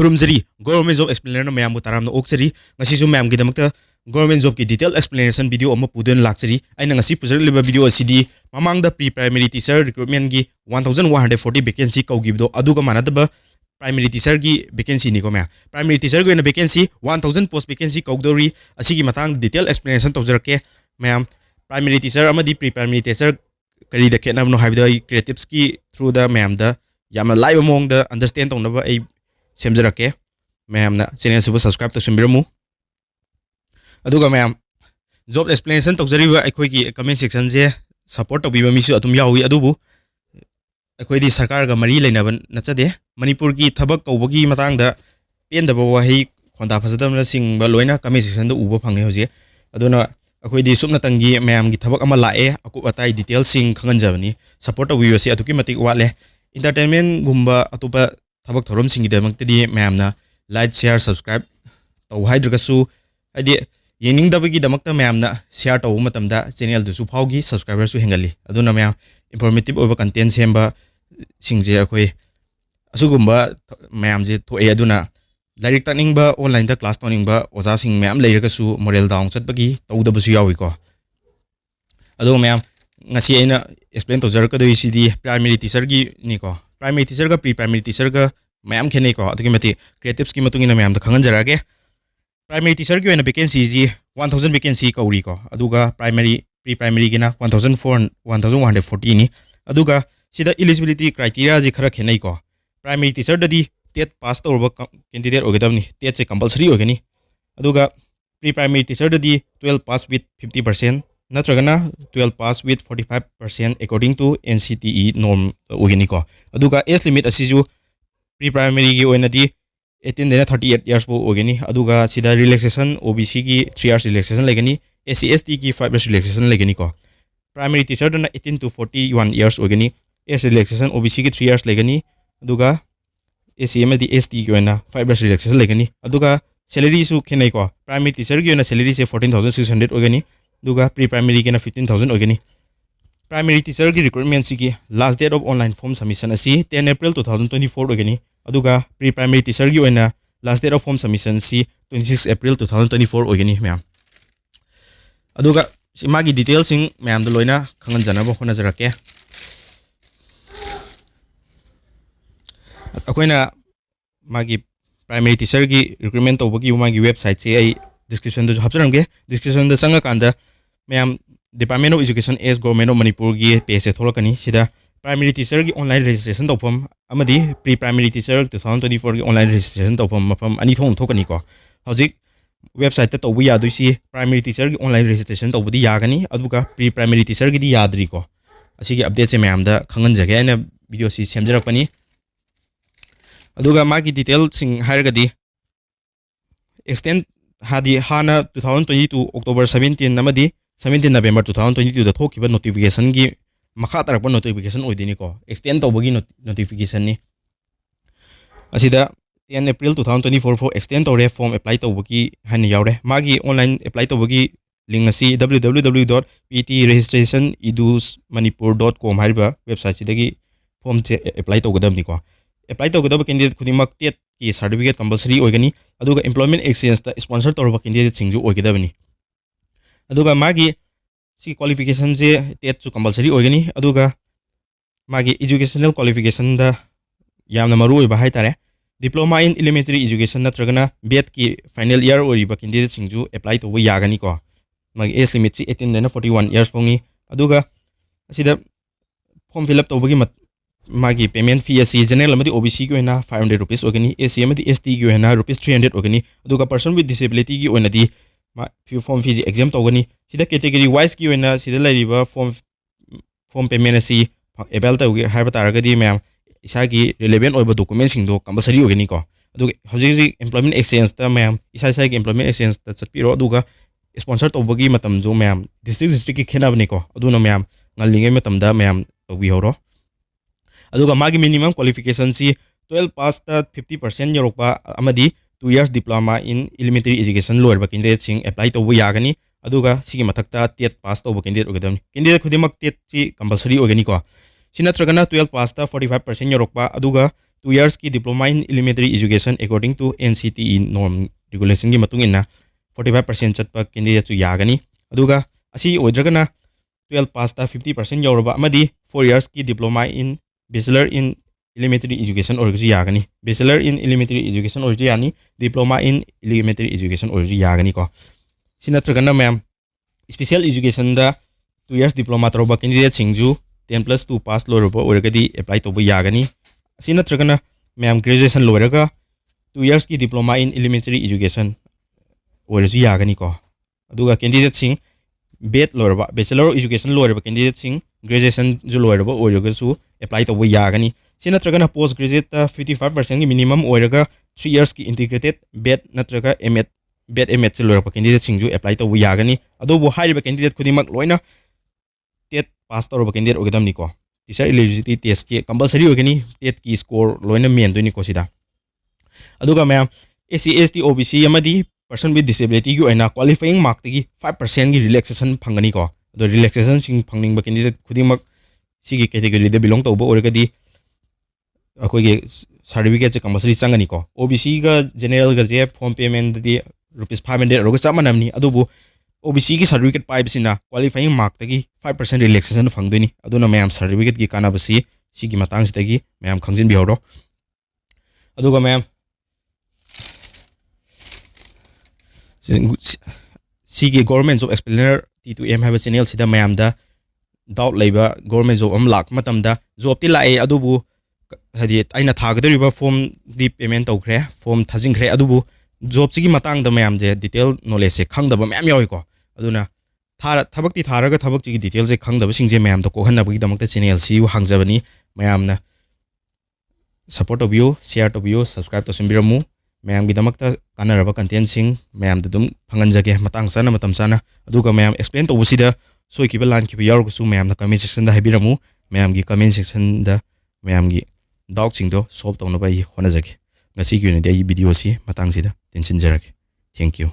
खुरुमजरी government job explainer ma'am ताराम ओक्चरी ngasisu ma'am की दमकता गवर्नमेंट जॉब की डिटेल एक्सप्लेनेशन वीडियो अमा पुदन लाक्चरी अइना ngasi पुजरलिबा वीडियो असिदी ममांगदा प्री प्राइमरी टीचर रिक्रूटमेंट की 1140 वैकेंसी कौगिबदो अदुगा मानदबा प्राइमरी टीचर की वैकेंसी निको मैम प्राइमरी टीचर की वैकेंसी 1000 पोस्ट वैकेंसी कौदौरी असिगी मतंग डिटेल एक्सप्लेनेशन तौजरके मैम प्राइमरी टीचर अमदी प्री प्राइमरी टीचर करी द खेतनबनो हाइबदा क्रिएटिव्स की थ्रू द मैम द यामना लाइव मोंग द अंडरस्टैंड तौनबा आई सेमजरके मैम ना चैनल सुबह सब्सक्राइब तौसनबिरमु अदुगा मैम जॉब एक्सप्लेनेशन तौजरिबा अखोइगी कमेंट सेक्शन से सपोर्ट तौबिबा मिसु अदुम यावी अदुबु अखोइदी सरकार गा मरी लेनबन नचदे मणिपुर की थबक कौबगी मतंगदा पेंदबा वही खोंदा फजदबना सिंगबा लोइना कमेंट सेक्शन द उबा फंगे होजे अदुना अखोइदी सुमनतंगी मैम की थबक अमा लाए अकुप अताई डिटेल सिंग खंगनजबनी सपोर्ट तौबिबसे अदुकी मतिक वाले इंटरटेनमेंट गुम्बा अतोपा थबक थोरम सिंगिदमक्तदी मैम ना लाइक शेयर सब्सक्राइब तौ हाइद्रगसु हाइदि येनिंगदबगी दमक्ता मैम ना शेयर तौ मतमदा चैनल दुसु फाउगी सब्सक्राइबर सु हेंगली अदुना मैम इंफॉर्मेटिव ओबा कंटेंट सेंबा सिंगजे अखोइ असुगुम्बा मैम जे थोए अदुना लाइक तनिंगबा ऑनलाइन दा क्लास तनिंगबा ओजा सिंग मैम लेरगसु मोरल डाउन चटबगी तौदबसु याविको अदो ma'am ngasi aina explain tawjarkadoi sidi primary teacher gi niko primary teacher ga pre primary teacher ga mayam khenei ko adugi mati creatives ki matungina mayam da khangan jarage primary teacher gi oina vacancy ji 1000 vacancy kauri ko aduga primary pre primary gi na 1140 ni aduga sida eligibility criteria ji khara khenei ko primary teacher dadi tet pass tawba candidate ogadamni tet se compulsory ogani aduga pre primary teacher dadi 12 pass with 50% natragana 12 pass with 45% according to NCTE norm ogani ko aduga age limit asiju pre primary gi oina di 18 dena 38 years bo ogani aduga sida relaxation OBC gi 3 years relaxation legani SC ST gi 5 years relaxation legani ko primary teacher dana 18 to 41 years ogani age relaxation OBC gi 3 years legani aduga ACM di ST gi oina 5 years relaxation legani aduga salary su khenai ko primary teacher gi oina salary se 14600 ogani दुगा pre primary के 15,000 ओगनी primary teacher की recruitment की last date of online form submission असी 10 April 2024 ओगनी अदुगा pre primary teacher की ओइना last date of form submission सी 26 अप्रैल 2024 ओगनी मैम अदुगा मागी डिटेल सिंग मैम द लोइना खंगन जनबो होनजरके अखोइना मागी प्राइमरी टीचर की रिक्रूटमेंट तौबगी मागी वेबसाइट से आई डिस्क्रिप्शन दो हापचरंगे डिस्क्रिप्शन द संगा कांदा ma'am department of education S government of Manipur की पेज से थोलकनी सिदा प्राइमरी टीचर की ऑनलाइन रजिस्ट्रेशन तौफम अमदी प्री प्राइमरी टीचर 2024 की ऑनलाइन रजिस्ट्रेशन तौफम मफम अनी थोंग थोकनी को हजिक वेबसाइट तौबु यादुसी प्राइमरी टीचर की ऑनलाइन रजिस्ट्रेशन तौबुदी यागनी अदुगा प्री प्राइमरी टीचर की दी यादरी को असिगी अपडेट से मैम दा खंगन जगे अना वीडियो सी सेमजरकपनी अदुगा मागी डिटेल सिंग हायरगदी एक्सटेंड हादी हाना 2022 अक्टोबर 17 नमदी 17 नवंबर 2022 दा थोकिबा नोटिफिकेशन की मखा तरक नोटिफिकेशन ओइदिनी को एक्सटेंड तौबगी नोटिफिकेशन नि असिदा 10 अप्रैल 2024 फो एक्सटेंड तौरे फॉर्म अप्लाई तौबगी हन यावरे मागी ऑनलाइन अप्लाई तौबगी लिंक असी www.ptregistrationedusmanipur.com हाइबा वेबसाइट सिदगी फॉर्म से अप्लाई तौगदबनी को अप्लाई तौगदब कैंडिडेट खुदिमक टेट की सर्टिफिकेट कंपलसरी ओइगनी अदुगा एम्प्लॉयमेंट एक्सचेंज ता स्पॉन्सर तौरबा कैंडिडेट सिंजु ओइगदबनी अदुगा मागी सी क्वालिफिकेशन से टेट सु कंपलसरी ओइगनी अदुगा मागी एजुकेशनल क्वालिफिकेशन दा यामना मरु ओइबा हाइतारे डिप्लोमा इन एलिमेंटरी एजुकेशन नत्रगना बेट की फाइनल ईयर ओइबा कैंडिडेट सिंजु अप्लाई तौबा यागनी को मागी एज लिमिट सी 18 देना 41 years pungi अदुगा असिदा form fill up तौबगी मागी पेमेंट फी असी जनरल अमदी ओबीसी की होना 500 रुपीस ओगनी एसी अमदी एसटी की होना रुपीस 300 ओगनी अदुगा पर्सन विथ डिसेबिलिटी की ओनदी फॉर्म फी एग्जाम तौगनी सिदा कैटेगरी वाइज की होना सिदा लाइरिबा फॉर्म पेमेंट असी एबल तौगे हाइबा तारगदी मैम इसा की रिलेवेंट ओइबा डॉक्यूमेंट सिंग दो कंपलसरी ओगनी को अदुगा हजिजि एम्प्लॉयमेंट एक्सचेंज ता मैम इसा की एम्प्लॉयमेंट एक्सचेंज ता चटपिरो अदुगा स्पॉन्सर तौबगी मतम जो मैम डिस्ट्रिक्ट की खेनाबनी को अदुना मैम ngalingay matamda मैम तौबी होरो अदुगा मागी मिनिमम क्वालिफिकेशन सी 12 पास ता 50% यरोपा अमदी 2 years diploma in elementary education लोरबा कैंडिडेट सिंग अप्लाई तौबो यागनी अदुगा सिगी मथक्ता टेट पास तौबो कैंडिडेट ओगदमनी कैंडिडेट खुदिमक टेट ची कंपलसरी ओगनी को सिनत्रगना 12 पास ता 45% यरोपा अदुगा 2 years ki diploma in elementary education according to NCTE norm regulation gi matung inna 45% chatpa candidate chu yagani aduga asi oidragana 12 pass ta 50% yoraba amadi 4 years ki diploma in bachelor in elementary education or yagani bachelor in elementary education or yani diploma in elementary education or yagani ko sinatragana ma'am special education da 2 years diploma toroba candidate singju 10+2 pass loroba orgadi apply to yagani sinatragana ma'am graduation loiraga 2 years ki diploma in elementary education or yagani ko aduga candidate sing bet lorba bachelor of education lorba candidate sing graduation ju lorba oiragasu apply to yagani sinatragana post graduate 55% gi minimum oiraga 3 years ki integrated bet natraga met bet met se lorba candidate sing ju apply to yagani adobo haiba candidate kudimak loina tet pass torba candidate ogadam ni ko teacher eligibility test ki compulsory ogani tet ki score loina men do ni ko sida aduga ma'am SC ST OBC amadi person with disability gi oina qualifying mark tagi 5% gi relaxation phangani ko the relaxation sing phangning ba candidate khudimak sigi category de belong to bo orgadi akoi ge certificate che compulsory changani ko OBC ga general ga je form payment di rupees 500 roga chamanamni adubu OBC ki certificate pai bisina qualifying mark tagi 5% relaxation phangdini aduna mayam certificate gi kana basi sigi matang sitagi mayam khangjin bi horo aduga mayam sigi government job explainer T2M have channel sida mayam da doubt laiba government job am lak matam da job ti lai adubu hadi aina thagadriba form di payment tawkhre form thajingkhre adubu job sigi matang da mayam je detail knowledge se khangdaba mayam yawi ko aduna thabak ti tharaga thabak chi detail se khangdaba singje mayam da ko hanna bagi damakta channel si hangjabani mayam na support of you share to you subscribe to simbiramu mayam gi damakta kanaraba content sing mayam da dum phanganjage matang sana matam sana aduga mayam explain to busida soi ki balan ki yaw ku su mayam da comment section da habiramu mayam gi comment section da mayam gi doubt sing do solve to na bai honajage ngasi gi ne dei video si matang sida tension jarake thank you